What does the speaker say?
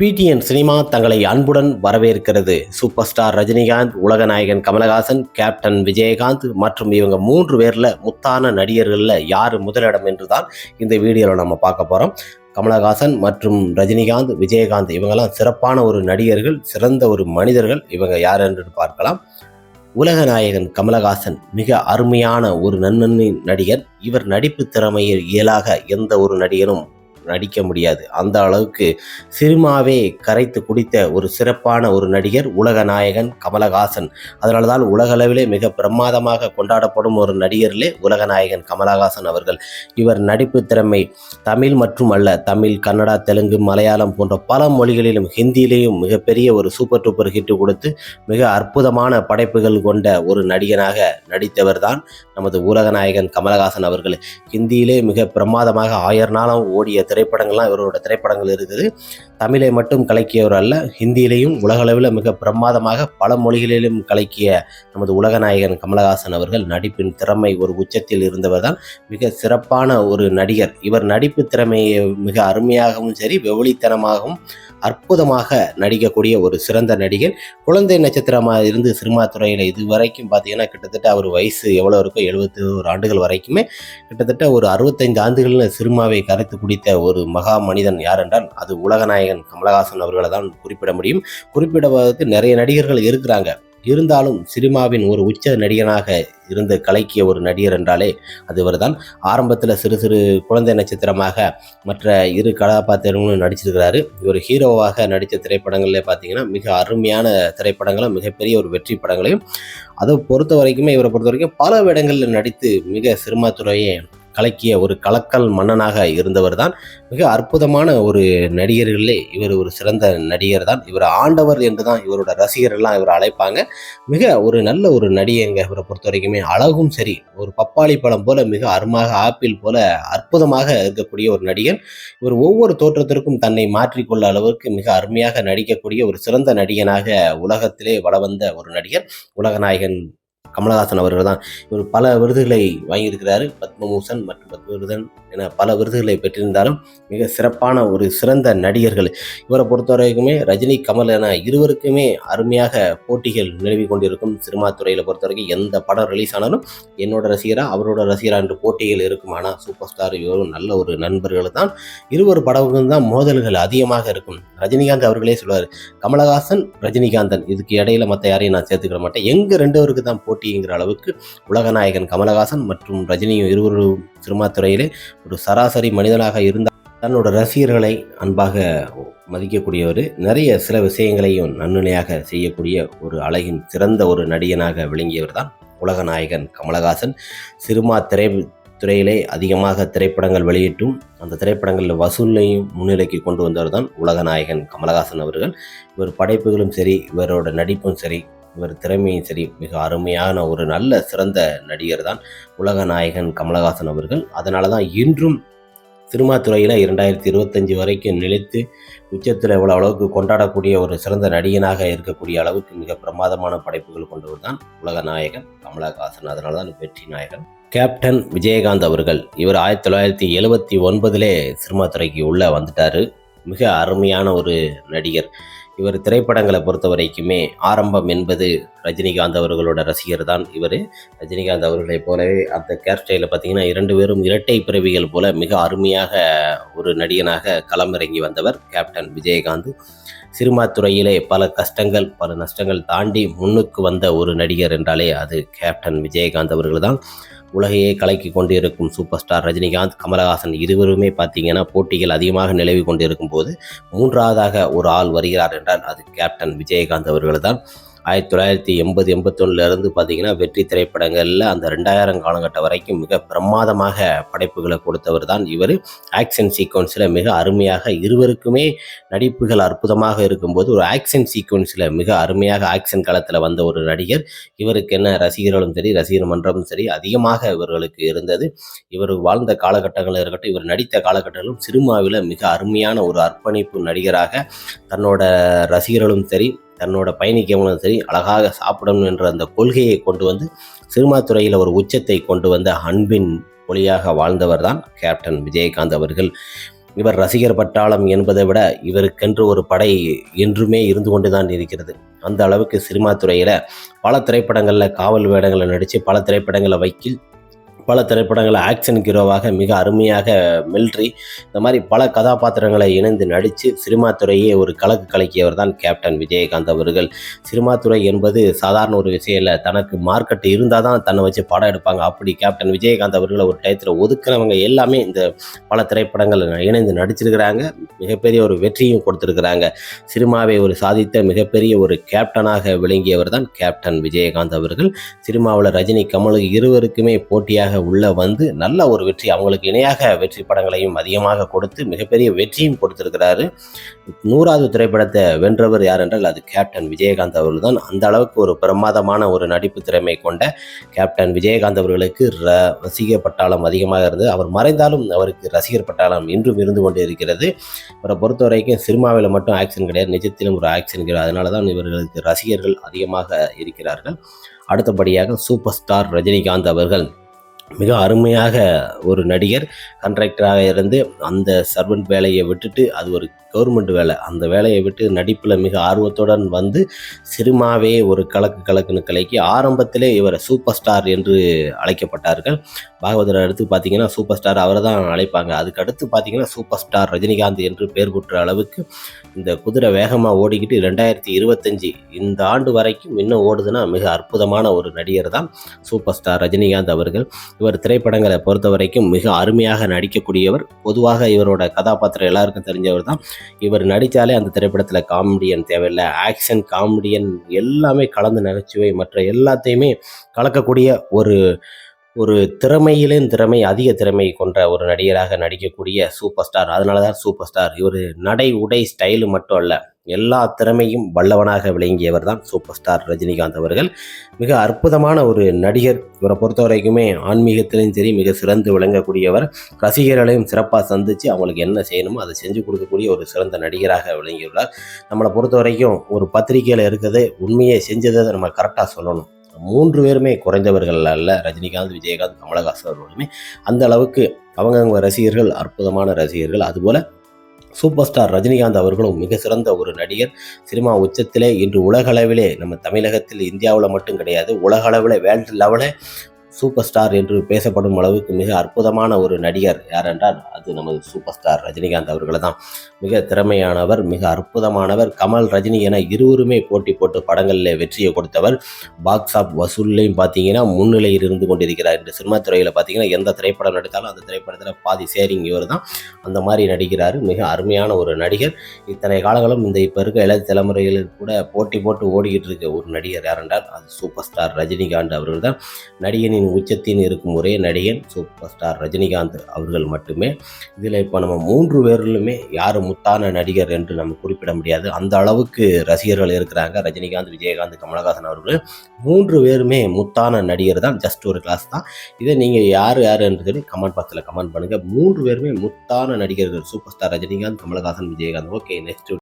PTN cinema தங்களை அன்புடன் வரவேற்கிறது. சூப்பர் ஸ்டார் ரஜினிகாந்த், உலக நாயகன் கமலஹாசன், கேப்டன் விஜயகாந்த் மற்றும் இவங்க 3 பேரில் முத்தான நடிகர்களில் யார் முதலிடம் என்று தான் இந்த வீடியோவில் நம்ம பார்க்க போகிறோம். கமலஹாசன் மற்றும் ரஜினிகாந்த், விஜயகாந்த் இவங்கெல்லாம் சிறப்பான ஒரு நடிகர்கள், சிறந்த ஒரு மனிதர்கள். இவங்க யார் என்று பார்க்கலாம். உலக நாயகன் கமலஹாசன் மிக அருமையான ஒரு நன்னி நடிகர். இவர் நடிப்பு திறமையில் இயலாக எந்த ஒரு நடிகரும் நடிக்க முடியாது. அந்த அளவுக்கு சினிமாவே கரைத்து குடித்த ஒரு சிறப்பான ஒரு நடிகர் உலக நாயகன் கமலஹாசன். அதனால தான் உலகளவிலே மிக பிரமாதமாக கொண்டாடப்படும் ஒரு நடிகர்களே உலக நாயகன் கமலஹாசன் அவர்கள். இவர் நடிப்பு திறமை தமிழ் மற்றும் அல்ல, தமிழ், கன்னடா, தெலுங்கு, மலையாளம் போன்ற பல மொழிகளிலும், ஹிந்தியிலேயும் மிகப்பெரிய ஒரு சூப்பர் டூப்பர் ஹிட் கொடுத்து மிக அற்புதமான படைப்புகள் கொண்ட ஒரு நடிகனாக நடித்தவர் தான் நமது உலக நாயகன் கமலஹாசன் அவர்கள். ஹிந்தியிலே மிக பிரமாதமாக 1000 நாளும் ஓடிய திரைப்படங்கள்லாம் இவரோட திரைப்படங்கள் இருக்குது. தமிழை மட்டும் கலக்கியவர் அல்ல, ஹிந்தியிலையும் உலகளவில் மிக பிரமாதமாக பல மொழிகளிலும் கலக்கிய நமது உலக நாயகன் கமலஹாசன் அவர்கள் நடிப்பின் திறமை ஒரு உச்சத்தில் இருந்தவர் தான். மிக சிறப்பான ஒரு நடிகர். இவர் நடிப்பு திறமையை மிக அருமையாகவும் சரி, வெகுளித்தனமாகவும் அற்புதமாக நடிக்கக்கூடிய ஒரு சிறந்த நடிகர். குழந்தை நட்சத்திரமாக இருந்து சினிமா துறையில் இதுவரைக்கும் பார்த்தீங்கன்னா கிட்டத்தட்ட அவர் வயசு எவ்வளோ இருக்கோ 71 ஆண்டுகள் வரைக்குமே கிட்டத்தட்ட ஒரு 65 ஆண்டுகளில் சினிமாவை கரைத்து குடித்த ஒரு மகா மனிதன் யார் என்றால் அது உலக நாயகன் கமலஹாசன் அவர்களை தான் குறிப்பிட முடியும். குறிப்பிடுவதற்கு நிறைய நடிகர்கள் இருக்கிறாங்க. இருந்தாலும் சினிமாவின் ஒரு உச்ச நடிகனாக இருந்து கலக்கிய ஒரு நடிகர் என்றாலே அது இவர் தான். ஆரம்பத்தில் சிறு சிறு குழந்தை நட்சத்திரமாக மற்ற 2 கதாபாத்திரங்களும் நடிச்சிருக்கிறாரு. இவர் ஹீரோவாக நடித்த திரைப்படங்களில் பார்த்தீங்கன்னா மிக அருமையான திரைப்படங்களும் மிகப்பெரிய ஒரு வெற்றி படங்களையும், அதை பொறுத்த வரைக்குமே இவரை பொறுத்த வரைக்கும் பல இடங்களில் நடித்து மிக சினிமா துறையை கலக்கிய ஒரு கலக்கல் மன்னனாக இருந்தவர் தான். மிக அற்புதமான ஒரு நடிகர்களே இவர் ஒரு சிறந்த நடிகர் தான். இவர் ஆண்டவர் என்று தான் இவரோட ரசிகர்கள்லாம் இவரை அழைப்பாங்க. மிக ஒரு நல்ல ஒரு நடிகங்க. இவரை பொறுத்த வரைக்குமே அழகும் சரி, ஒரு பப்பாளி பழம் போல மிக அருமாக, ஆப்பிள் போல அற்புதமாக இருக்கக்கூடிய ஒரு நடிகர். இவர் ஒவ்வொரு தோற்றத்திற்கும் தன்னை மாற்றிக்கொள்ள அளவுக்கு மிக அருமையாக நடிக்கக்கூடிய ஒரு சிறந்த நடிகனாக உலகத்திலே வளவந்த ஒரு நடிகர் உலகநாயகன் கமலஹாசன் அவர்கள் தான். இவர் பல விருதுகளை வாங்கியிருக்கிறாரு. பத்மபூஷன் மற்றும் பத்மவிருதன் என பல விருதுகளை பெற்றிருந்தாலும் மிக சிறப்பான ஒரு சிறந்த நடிகர்கள். இவரை பொறுத்த வரைக்குமே ரஜினி, கமல் என இருவருக்குமே அருமையாக போட்டிகள் நிலவி கொண்டிருக்கும். சினிமா துறையில் பொறுத்த வரைக்கும் எந்த படம் ரிலீஸ் ஆனாலும் என்னோட ரசிகரா அவரோட ரசிகரா என்று போட்டிகள் இருக்கும். ஆனால் சூப்பர் ஸ்டார் இவரும் நல்ல ஒரு நண்பர்கள் தான். இருவர் படங்களும் தான் மோதல்கள் அதிகமாக இருக்கும். ரஜினிகாந்த் அவர்களே சொல்வார், கமலஹாசன் ரஜினிகாந்தன், இதுக்கு இடையில மற்ற யாரையும் நான் சேர்த்துக்கிற மாட்டேன், எங்க 2 பேருக்கு தான் போட்டிங்கிற அளவுக்கு உலகநாயகன் கமலஹாசன் மற்றும் ரஜினியும் இருவரும் சினிமா துறையிலே ஒரு சராசரி மனிதனாக இருந்தால் தன்னோட ரசிகர்களை அன்பாக மதிக்கக்கூடியவர். நிறைய சில விஷயங்களையும் நன்னிலையாக செய்யக்கூடிய ஒரு அழகின் சிறந்த ஒரு நடிகனாக விளங்கியவர் தான் உலகநாயகன் கமலஹாசன். சினிமா துறையிலே அதிகமாக திரைப்படங்கள் வெளியிட்டும் அந்த திரைப்படங்களில் வசூலையும் முன்னிலைக்கு கொண்டு வந்தவர் தான் உலகநாயகன் கமலஹாசன் அவர்கள். இவர் படைப்புகளும் சரி, இவரோட நடிப்பும் சரி, இவர் திறமையும் சரி, மிக அருமையான ஒரு நல்ல சிறந்த நடிகர் தான் உலக நாயகன் கமலஹாசன் அவர்கள். அதனால தான் இன்றும் சினிமா துறையில் 2025 வரைக்கும் நிலைத்து உச்சத்தில் எவ்வளோ அளவுக்கு கொண்டாடக்கூடிய ஒரு சிறந்த நடிகனாக இருக்கக்கூடிய அளவுக்கு மிக பிரமாதமான படைப்புகள் கொண்டவர் தான் உலக நாயகன் கமலஹாசன். அதனால தான் வெற்றி நாயகன். கேப்டன் விஜயகாந்த் அவர்கள் இவர் 1979 சினிமா துறைக்கு உள்ளே வந்துட்டார். மிக அருமையான ஒரு நடிகர். இவர் திரைப்படங்களை பொறுத்த வரைக்குமே ஆரம்பம் என்பது ரஜினிகாந்த் அவர்களோட ரசிகர் தான் இவர். ரஜினிகாந்த் அவர்களைப் போலவே அந்த கேர் ஸ்டைலில் பார்த்தீங்கன்னா 2 பேரும் இரட்டை பிறவிகள் போல மிக அருமையாக ஒரு நடிகனாக களமிறங்கி வந்தவர் கேப்டன் விஜயகாந்த். சினிமா துறையிலே பல கஷ்டங்கள் பல நஷ்டங்கள் தாண்டி முன்னுக்கு வந்த ஒரு நடிகர் என்றாலே அது கேப்டன் விஜயகாந்த் அவர்கள் தான். உலகையே கலக்கி கொண்டு இருக்கும் சூப்பர் ஸ்டார் ரஜினிகாந்த், கமலஹாசன் இருவருமே பார்த்தீங்கன்னா போட்டிகள் அதிகமாக நிலவி கொண்டு இருக்கும் போது 3ஆவதாக ஒரு ஆள் வருகிறார் என்றால் அது கேப்டன் விஜயகாந்த் அவர்கள் தான். 1980-81 பார்த்தீங்கன்னா வெற்றி திரைப்படங்களில் அந்த 2000 காலகட்டம் வரைக்கும் மிக பிரமாதமாக படைப்புகளை கொடுத்தவர் தான் இவர். ஆக்ஷன் சீக்வன்ஸில் மிக அருமையாக இருவருக்குமே நடிப்புகள் அற்புதமாக இருக்கும்போது ஒரு ஆக்ஷன் சீக்வன்ஸில் மிக அருமையாக ஆக்ஷன் களத்தில் வந்த ஒரு நடிகர். இவருக்கு என்ன ரசிகர்களும் சரி, ரசிகர் மன்றமும் சரி அதிகமாக இவர்களுக்கு இருந்தது. இவர் வாழ்ந்த காலகட்டங்களும் இருக்கட்டும், இவர் நடித்த காலகட்டங்களும் சினிமாவில் மிக அருமையான ஒரு அர்ப்பணிப்பு நடிகராக தன்னோட ரசிகர்களும் சரி, தன்னோட பயணிக்கவங்களும் சரி, அழகாக சாப்பிடணும் என்ற அந்த கொள்கையை கொண்டு வந்து சினிமா துறையில் ஒரு உச்சத்தை கொண்டு வந்த அன்பின் ஒளியாக வாழ்ந்தவர் தான் கேப்டன் விஜயகாந்த் அவர்கள். இவர் ரசிகர் பட்டாளம் என்பதை விட இவருக்கென்று ஒரு படை என்றுமே இருந்து கொண்டு தான் இருக்கிறது. அந்த அளவுக்கு சினிமா துறையில் பல திரைப்படங்களில் காவல் வேடங்களை நடித்து, பல திரைப்படங்களில் வக்கீல், பல திரைப்படங்களில் ஆக்ஷன் ஹீரோவாக மிக அருமையாக மிலிட்ரி, இந்த மாதிரி பல கதாபாத்திரங்களை இணைந்து நடித்து சினிமா துறையே ஒரு கலக்கு கலக்கியவர் தான் கேப்டன் விஜயகாந்த் அவர்கள். சினிமா துறை என்பது சாதாரண ஒரு விஷயம் இல்லை. தனக்கு மார்க்கெட் இருந்தால் தான் தன்னை வச்சு படம் எடுப்பாங்க. அப்படி கேப்டன் விஜயகாந்த் அவர்களை ஒரு டயத்தில் ஒதுக்குனவங்க எல்லாமே இந்த பல திரைப்படங்கள் இணைந்து நடிச்சிருக்கிறாங்க. மிகப்பெரிய ஒரு வெற்றியும் கொடுத்துருக்கிறாங்க. சினிமாவை ஒரு சாதித்த மிகப்பெரிய ஒரு கேப்டனாக விளங்கியவர் தான் கேப்டன் விஜயகாந்த் அவர்கள். சினிமாவில் ரஜினி, கமல் இருவருக்குமே போட்டியாக உள்ள வந்து நல்ல ஒரு வெற்றி, அவங்களுக்கு இணையாக வெற்றி படங்களையும் அதிகமாக கொடுத்து மிகப்பெரிய வெற்றியும் கொடுத்திருக்கிறாரு. 100வது திரைப்படத்தை வென்றவர் யார் என்றால் அது கேப்டன் விஜயகாந்த் அவர்கள் தான். அந்த அளவுக்கு ஒரு பிரமாதமான ஒரு நடிப்பு திறமை கொண்ட கேப்டன் விஜயகாந்த் அவர்களுக்கு ரசிகர் பட்டாளம் அதிகமாக இருந்தது. அவர் மறைந்தாலும் அவருக்கு ரசிகர் பட்டாளம் இன்றும் இருந்து கொண்டே இருக்கிறது. அவரை பொறுத்த வரைக்கும் சினிமாவில் மட்டும் ஆக்ஷன் கிடையாது, நிஜத்திலும் ஒரு ஆக்ஷன் கிடையாது. அதனால தான் இவர்களுக்கு ரசிகர்கள் அதிகமாக இருக்கிறார்கள். அடுத்தபடியாக சூப்பர் ஸ்டார் ரஜினிகாந்த் அவர்கள் மிக அருமையாக ஒரு நடிகர். கான்ட்ராக்டராக இருந்து அந்த சர்வெண்ட் வேலையை விட்டுட்டு, அது ஒரு கவர்மெண்ட் வேலை, அந்த வேலையை விட்டு நடிப்பில் மிக ஆர்வத்துடன் வந்து சினிமாவே ஒரு கலக்குன்னு கலக்கி ஆரம்பத்திலே இவர் சூப்பர் ஸ்டார் என்று அழைக்கப்பட்டார்கள். பாகவதர் அடுத்து பார்த்தீங்கன்னா சூப்பர் ஸ்டார் அவரை தான் அழைப்பாங்க. அதுக்கு அடுத்து பார்த்தீங்கன்னா சூப்பர் ஸ்டார் ரஜினிகாந்த் என்று பெயர் பெற்ற அளவுக்கு இந்த குதிரை வேகமாக ஓடிக்கிட்டு 2025 இந்த ஆண்டு வரைக்கும் இன்னும் ஓடுதுன்னா மிக அற்புதமான ஒரு நடிகர் தான் சூப்பர் ஸ்டார் ரஜினிகாந்த் அவர்கள். இவர் திரைப்படங்களை பொறுத்த வரைக்கும் மிக அருமையாக நடிக்கக்கூடியவர். பொதுவாக இவரோட கதாபாத்திரம் எல்லாருக்கும் தெரிஞ்சவர் தான். இவர் நடித்தாலே அந்த திரைப்படத்தில் காமெடியன் தேவையில்லை, ஆக்ஷன் காமெடியன் எல்லாமே கலந்து நகைச்சுவை மற்ற எல்லாத்தையுமே கலக்கக்கூடிய ஒரு திறமை, அதிக திறமை கொண்ட ஒரு நடிகராக நடிக்கக்கூடிய சூப்பர் ஸ்டார். அதனால தான் சூப்பர் ஸ்டார். இவர் நடை உடை ஸ்டைலு மட்டும் அல்ல, எல்லா திறமையும் வல்லவனாக விளங்கியவர் தான் சூப்பர் ஸ்டார் ரஜினிகாந்த் அவர்கள். மிக அற்புதமான ஒரு நடிகர். இவரை பொறுத்த வரைக்குமே ஆன்மீகத்திலையும் சரி மிக சிறந்து விளங்கக்கூடியவர். ரசிகர்களையும் சிறப்பாக சந்தித்து அவங்களுக்கு என்ன செய்யணுமோ அதை செஞ்சு கொடுக்கக்கூடிய ஒரு சிறந்த நடிகராக விளங்கியுள்ளார். நம்மளை பொறுத்த வரைக்கும் ஒரு பத்திரிகையில் இருக்கிறது உண்மையை செஞ்சதை நம்ம கரெக்டாக சொல்லணும். 3 பேருமே குறைந்தவர்கள் அல்ல. ரஜினிகாந்த், விஜயகாந்த், கமலஹாசன் அவர்களுமே அந்த அளவுக்கு அவங்க ரசிகர்கள் அற்புதமான ரசிகர்கள். அதுபோல் சூப்பர் ஸ்டார் ரஜினிகாந்த் அவர்களும் மிக சிறந்த ஒரு நடிகர். சினிமா உச்சத்திலே இன்று உலகளவிலே, நம்ம தமிழகத்தில் இந்தியாவில் மட்டும் கிடையாது, உலகளவில் வேர்ல்டு லெவலில் சூப்பர் ஸ்டார் என்று பேசப்படும் அளவுக்கு மிக அற்புதமான ஒரு நடிகர் யார் என்றால் அது நமது சூப்பர் ஸ்டார் ரஜினிகாந்த் அவர்கள் தான். மிக திறமையானவர், மிக அற்புதமானவர். கமல், ரஜினி என இருவருமே போட்டி போட்டு படங்களில் வெற்றியை கொடுத்தவர். பாக்ஸ் ஆஃப் வசூல்லையும் பார்த்தீங்கன்னா முன்னிலையில் இருந்து கொண்டிருக்கிறார். இந்த சினிமா துறையில் பார்த்தீங்கன்னா எந்த திரைப்படம் நடித்தாலும் அந்த திரைப்படத்தில் பாதி ஷேரிங் இவர் தான். அந்த மாதிரி நடிக்கிறார். மிக அருமையான ஒரு நடிகர். இத்தனை காலங்களும் இந்த இப்போ இருக்க இளைய தலைமுறைகளில் கூட போட்டி போட்டு ஓடிக்கிட்டு இருக்க ஒரு நடிகர் யார் என்றால் அது சூப்பர் ஸ்டார் ரஜினிகாந்த் அவர்கள் தான். நடிகனின் உச்சத்தின் இருக்கும் ஒரே நடிகன் சூப்பர் ஸ்டார் ரஜினிகாந்த் அவர்கள் மட்டுமே. இதில் இப்போ நம்ம 3 பேரிலுமே யார் முத்தான நடிகர் என்று நம்ம குறிப்பிட முடியாது. அந்த அளவுக்கு ரசிகர்கள் இருக்கிறாங்க. ரஜினிகாந்த், விஜயகாந்த், கமலஹாசன் அவர்கள் 3 பேருமே முத்தான நடிகர் தான். ஜஸ்ட் ஒரு கிளாஸ் தான். இதை நீங்கள் யார் என்று சொல்லி கமெண்ட் பாக்ஸில் கமெண்ட் பண்ணுங்கள். 3 பேருமே முத்தான நடிகர்கள். Super star Rajinikanth, Kamalhaasan, Vijayakanth. Okay, next